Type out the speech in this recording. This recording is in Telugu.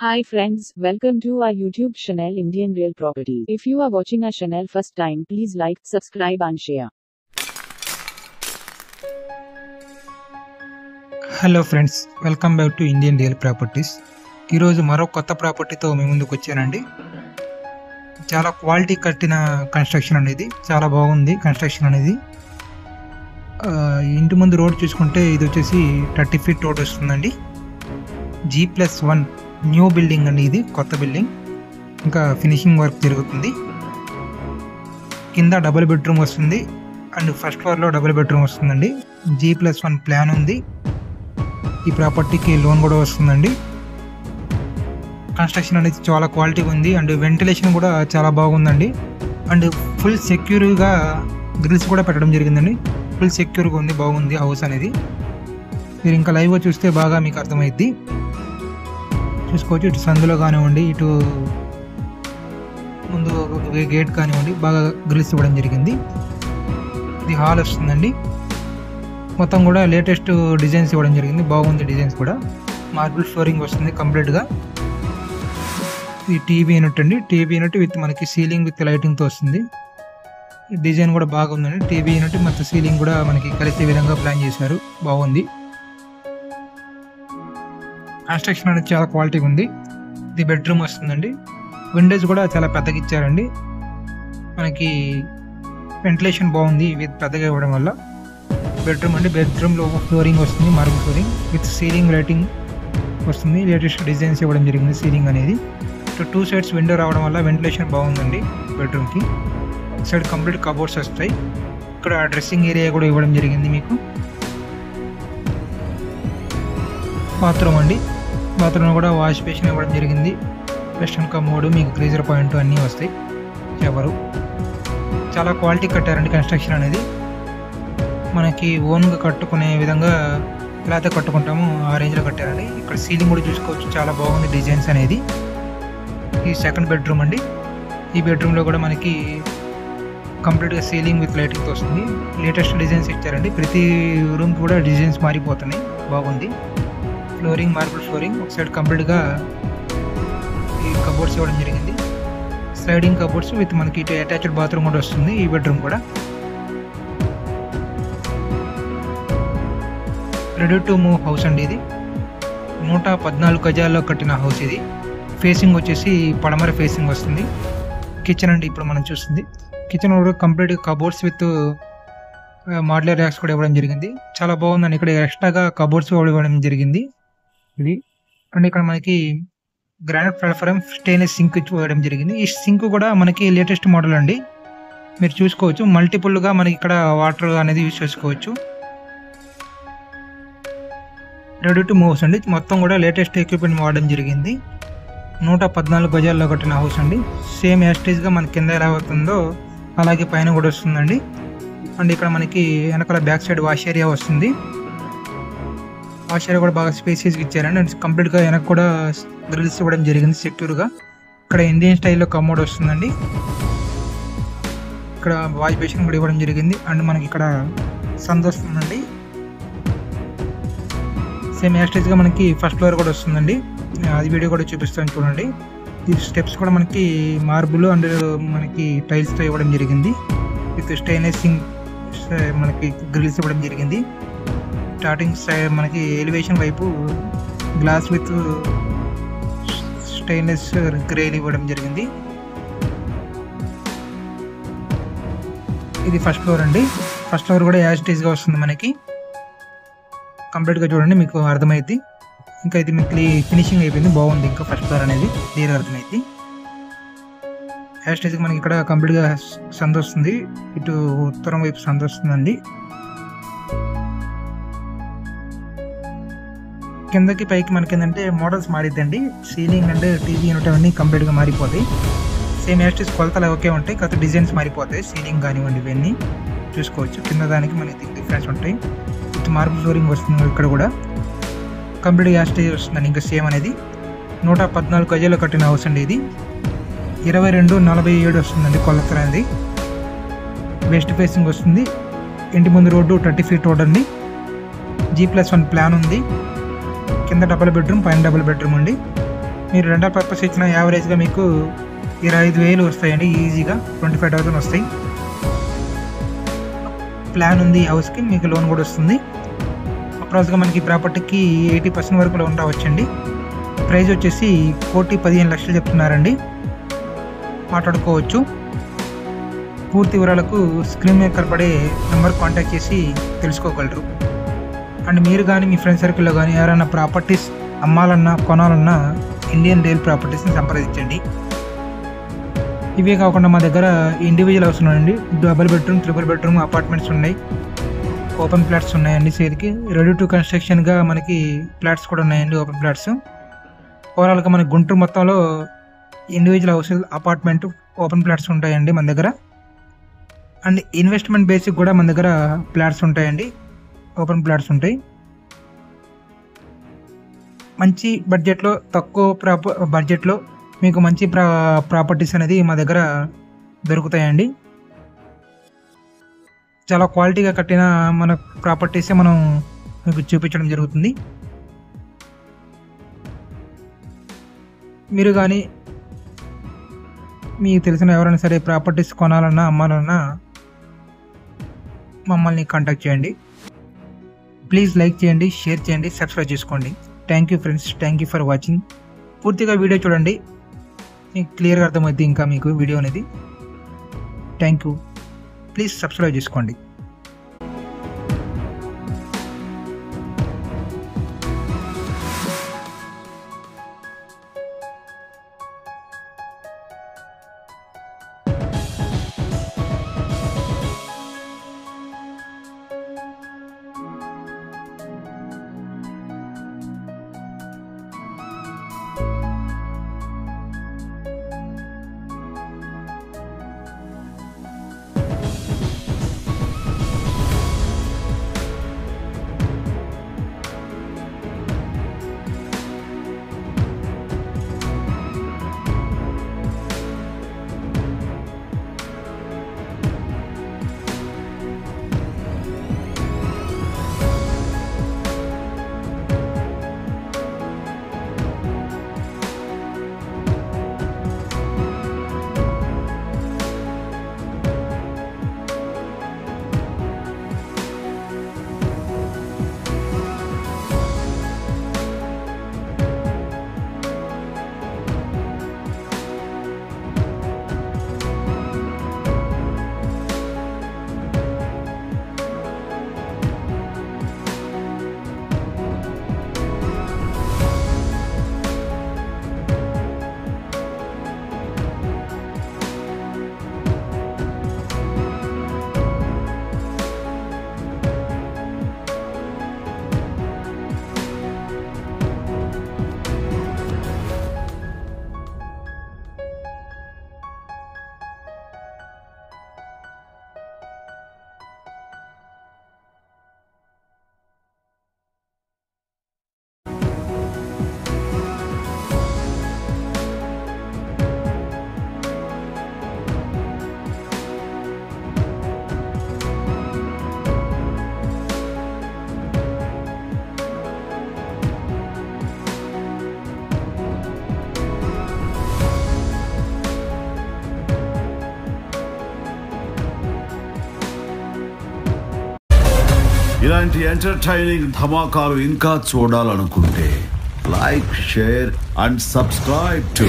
Hi friends, welcome to our YouTube channel Indian Real Property. If you are watching our channel first time, please like, subscribe and share. Hello friends, welcome back to Indian real properties. ఈరోజు మరో కొత్త ప్రాపర్టీతో మీ ముందుకు వచ్చానండి. చాలా క్వాలిటీ కట్టిన కన్స్ట్రక్షన్ అనేది, చాలా బాగుంది కన్స్ట్రక్షన్ అనేది. ఇంటి ముందు రోడ్ చూసుకుంటే ఇది వచ్చేసి 30 feet రోడ్ వస్తుందండి. G+1 న్యూ బిల్డింగ్ అండి, ఇది కొత్త బిల్డింగ్. ఇంకా ఫినిషింగ్ వర్క్ జరుగుతుంది. కింద డబుల్ బెడ్రూమ్ వస్తుంది అండ్ ఫస్ట్ ఫ్లోర్లో డబుల్ బెడ్రూమ్ వస్తుందండి. G+1 ప్లాన్ ఉంది. ఈ ప్రాపర్టీకి లోన్ కూడా వస్తుందండి. కన్స్ట్రక్షన్ అనేది చాలా క్వాలిటీ ఉంది అండ్ వెంటిలేషన్ కూడా చాలా బాగుందండి. అండ్ ఫుల్ సెక్యూర్గా గ్రిల్స్ కూడా పెట్టడం జరిగిందండి. ఫుల్ సెక్యూర్గా ఉంది, బాగుంది హౌస్ అనేది. మీరు ఇంకా లైవ్గా చూస్తే బాగా మీకు అర్థమైద్ది. చూసుకోవచ్చు, ఇటు సందులో కానివ్వండి, ఇటు ముందు గేట్ కానివ్వండి, బాగా గ్రిల్స్ ఇవ్వడం జరిగింది. ఇది హాల్ వస్తుందండి. మొత్తం కూడా లేటెస్ట్ డిజైన్స్ ఇవ్వడం జరిగింది, బాగుంది డిజైన్స్ కూడా. మార్బుల్ ఫ్లోరింగ్ వస్తుంది కంప్లీట్గా. ఇది టీవీ యూనిట్ అండి. టీవీ యూనిట్ విత్ మనకి సీలింగ్ విత్ లైటింగ్తో వస్తుంది. డిజైన్ కూడా బాగుందండి. టీవీ యూనిట్ ಮತ್ತು సీలింగ్ కూడా మనకి కలిసే విధంగా ప్లాన్ చేశారు, బాగుంది. కన్స్ట్రక్షన్ అనేది చాలా క్వాలిటీ ఉంది. ఇది బెడ్రూమ్ వస్తుందండి. విండోస్ కూడా చాలా పెద్దగా ఇచ్చారండి. మనకి వెంటిలేషన్ బాగుంది విత్ పెద్దగా ఇవ్వడం వల్ల. బెడ్రూమ్ అండి. బెడ్రూమ్లో ఫ్లోరింగ్ వస్తుంది, marble flooring with ceiling lighting వస్తుంది. లేటెస్ట్ డిజైన్స్ ఇవ్వడం జరిగింది సీలింగ్ అనేది. టూ సైడ్స్ విండో రావడం వల్ల వెంటిలేషన్ బాగుందండి బెడ్రూమ్కి. ఒక సైడ్ కంప్లీట్ కబోర్డ్స్ వస్తాయి. ఇక్కడ డ్రెస్సింగ్ ఏరియా కూడా ఇవ్వడం జరిగింది మీకు. బాత్రూమ్ అండి. బాత్రూమ్ కూడా వాష్ బేసిన్ ఇవ్వడం జరిగింది. వెస్టర్న్ కమోడ్, మీకు గ్రీజర్ పాయింట్ అన్నీ వస్తాయి. ఎవరు చాలా క్వాలిటీ కట్టారండి కన్స్ట్రక్షన్ అనేది. మనకి ఓన్గా కట్టుకునే విధంగా ఎలా అయితే కట్టుకుంటామో ఆ రేంజ్లో కట్టారండి. ఇక్కడ సీలింగ్ కూడా చూసుకోవచ్చు, చాలా బాగుంది డిజైన్స్ అనేది. ఈ సెకండ్ బెడ్రూమ్ అండి. ఈ బెడ్రూమ్లో కూడా మనకి కంప్లీట్గా సీలింగ్ విత్ లైటింగ్తో వస్తుంది. లేటెస్ట్ డిజైన్స్ ఇచ్చారండి. ప్రతి రూమ్ కూడా డిజైన్స్ మారిపోతున్నాయి, బాగుంది. Flooring marble flooring. ఒక సైడ్ కంప్లీట్గా ఈ కబోర్డ్స్ ఇవ్వడం జరిగింది. స్లైడింగ్ కబోర్డ్స్ విత్ మనకి ఇటు అటాచ్డ్ బాత్రూమ్ కూడా వస్తుంది. ఈ బెడ్రూమ్ కూడా రెడీ టు మూవ్ హౌస్ అండి. ఇది 114 గజాల్లో కట్టిన హౌస్. ఇది ఫేసింగ్ వచ్చేసి పడమర ఫేసింగ్ వస్తుంది. కిచెన్ అండి ఇప్పుడు మనం చూస్తుంది. కిచెన్ కూడా complete cupboards with modular racks కూడా ఇవ్వడం జరిగింది. చాలా బాగుందండి. ఇక్కడ ఎక్స్ట్రాగా కబోర్డ్స్ ఇవ్వడం జరిగింది. ఇది అండ్ ఇక్కడ మనకి గ్రానైట్ ప్లాట్ఫారం స్టెయిన్లెస్ సింక్ ఇవ్వడం జరిగింది. ఈ సింక్ కూడా మనకి లేటెస్ట్ మోడల్ అండి. మీరు చూసుకోవచ్చు, మల్టిపుల్గా మనకి ఇక్కడ వాటర్ అనేది యూజ్ చేసుకోవచ్చు. రెడీ టు మూవ్స్ అండి. మొత్తం కూడా లేటెస్ట్ ఎక్విప్మెంట్ వాడడం జరిగింది. 114 గజాల్లో కట్టిన హౌస్ అండి. సేమ్ యాస్టేజ్గా మన కింద ఎలా అవుతుందో అలాగే పైన కూడా వస్తుందండి. అండ్ ఇక్కడ మనకి వెనకాల బ్యాక్ సైడ్ వాష్ ఏరియా వస్తుంది. వాష్ ఏరియా కూడా బాగా స్పేసియస్గా ఇచ్చారండి. అండ్ కంప్లీట్గా వెనక కూడా గ్రిల్స్ ఇవ్వడం జరిగింది సెక్యూర్గా. ఇక్కడ ఇండియన్ స్టైల్లో కమోడ్ వస్తుందండి. ఇక్కడ వాష్ బేసిన్ కూడా ఇవ్వడం జరిగింది. అండ్ మనకి ఇక్కడ సందు వస్తుందండి. సేమ్ యాస్టేజ్గా మనకి ఫస్ట్ ఫ్లోర్ కూడా వస్తుందండి. అది వీడియో కూడా చూపిస్తాను చూడండి. ఈ స్టెప్స్ కూడా మనకి మార్బుల్ అండ్ మనకి టైల్స్తో ఇవ్వడం జరిగింది. విత్ స్టెయిన్లెస్ సింక్ మనకి గ్రిల్స్ ఇవ్వడం జరిగింది. స్టార్టింగ్ మనకి ఎలివేషన్ వైపు గ్లాస్ విత్ స్టెయిన్లెస్ గ్రేల్ ఇవ్వడం జరిగింది. ఇది ఫస్ట్ ఫ్లోర్ అండి. ఫస్ట్ ఫ్లోర్ కూడా యాస్టేజ్గా వస్తుంది మనకి. కంప్లీట్గా చూడండి, మీకు అర్థమైద్ది. ఇంకా ఇది మీకు ఫినిషింగ్ అయిపోయింది, బాగుంది. ఇంకా ఫస్ట్ ఫ్లోర్ అనేది క్లియర్గా అర్థమైంది. యాస్టేజ్గా మనకి ఇక్కడ కంప్లీట్గా సందు వస్తుంది. ఇటు ఉత్తరం వైపు సందు వస్తుందండి. కిందకి పైకి మనకి ఏంటంటే మోడల్స్ మారిద్దండి. సీలింగ్ అండ్ టీవీ యూనిట్ అవన్నీ కంప్లీట్గా మారిపోతాయి. సేమ్ యాస్టేజ్ కొలతలు ఒకే ఉంటాయి, కాకపోతే డిజైన్స్ మారిపోతాయి. సీలింగ్ కానివ్వండి ఇవన్నీ చూసుకోవచ్చు. కింద దానికి మనకి డిఫరెన్స్ ఉంటాయి. విత్ మార్బుల్ ఫ్లోరింగ్ వస్తుంది. ఇక్కడ కూడా కంప్లీట్ యాస్టేజ్ వస్తుందండి. ఇంకా సేమ్ అనేది 114 గజాల్లో కట్టిన హౌస్ అండి. ఇది 2247 వస్తుందండి కొలత అనేది. వెస్ట్ ఫేసింగ్ వస్తుంది. ఇంటి ముందు రోడ్డు 30 feet రోడ్ అండి. G+1 ప్లాన్ ఉంది. కింద డబుల్ బెడ్రూమ్, పైన డబుల్ బెడ్రూమ్ అండి. మీరు రెండల్ పర్పస్ ఇచ్చిన యావరేజ్గా మీకు 25,000 వస్తాయండి. ఈజీగా 25,000 వస్తాయి. ప్లాన్ ఉంది హౌస్కి, మీకు లోన్ కూడా వస్తుంది. అప్రాక్స్గా మనకి ప్రాపర్టీకి 80% వరకు లోన్ రావచ్చండి. ప్రైస్ వచ్చేసి 1,15,00,000 చెప్తున్నారండి. మాట్లాడుకోవచ్చు. పూర్తి వివరాలకు స్క్రీన్ మీద కనపడే నెంబర్ కాంటాక్ట్ చేసి తెలుసుకోగలరు. అండ్ మీరు కానీ మీ ఫ్రెండ్ సర్కిల్లో కానీ ఎవరైనా ప్రాపర్టీస్ అమ్మాలన్నా కొనాలన్నా ఇండియన్ రియల్ ప్రాపర్టీస్ని సంప్రదించండి. ఇవే కాకుండా మా దగ్గర ఇండివిజువల్ హౌస్ ఉన్నాయండి. Double bedroom, triple bedroom apartments ఉన్నాయి. ఓపెన్ ఫ్లాట్స్ ఉన్నాయండి సేల్కి. రెడీ టు కన్స్ట్రక్షన్గా మనకి ఫ్లాట్స్ కూడా ఉన్నాయండి, ఓపెన్ ఫ్లాట్స్. ఓవరాల్గా మనకి గుంటూరు మొత్తంలో individual house, apartment, open flats ఉంటాయండి మన దగ్గర. అండ్ ఇన్వెస్ట్మెంట్ బేసిక్ కూడా మన దగ్గర ఫ్లాట్స్ ఉంటాయండి, ఓపెన్ ఫ్లాట్స్ ఉంటాయి. మంచి బడ్జెట్లో, తక్కువ బడ్జెట్లో మీకు మంచి ప్రాపర్టీస్ అనేది మా దగ్గర దొరుకుతాయండి. చాలా క్వాలిటీగా కట్టిన మన ప్రాపర్టీసే మనం మీకు చూపించడం జరుగుతుంది. మీరు కానీ మీకు తెలిసిన ఎవరైనా సరే ప్రాపర్టీస్ కొనాలన్నా అమ్మాలన్నా మమ్మల్ని కాంటాక్ట్ చేయండి. ప్లీజ్ లైక్ చేయండి, షేర్ చేయండి, సబ్స్క్రైబ్ చేసుకోండి. Thank you friends, thank you for watching. పూర్తిగా వీడియో చూడండి, మీకు క్లియర్గా అర్థమవుతుంది ఇంకా మీకు వీడియో అనేది. Thank you. ప్లీజ్ సబ్స్క్రైబ్ చేసుకోండి. ఇలాంటి ఎంటర్టైనింగ్ ధమాకాలు ఇంకా చూడాలనుకుంటే like, share and subscribe to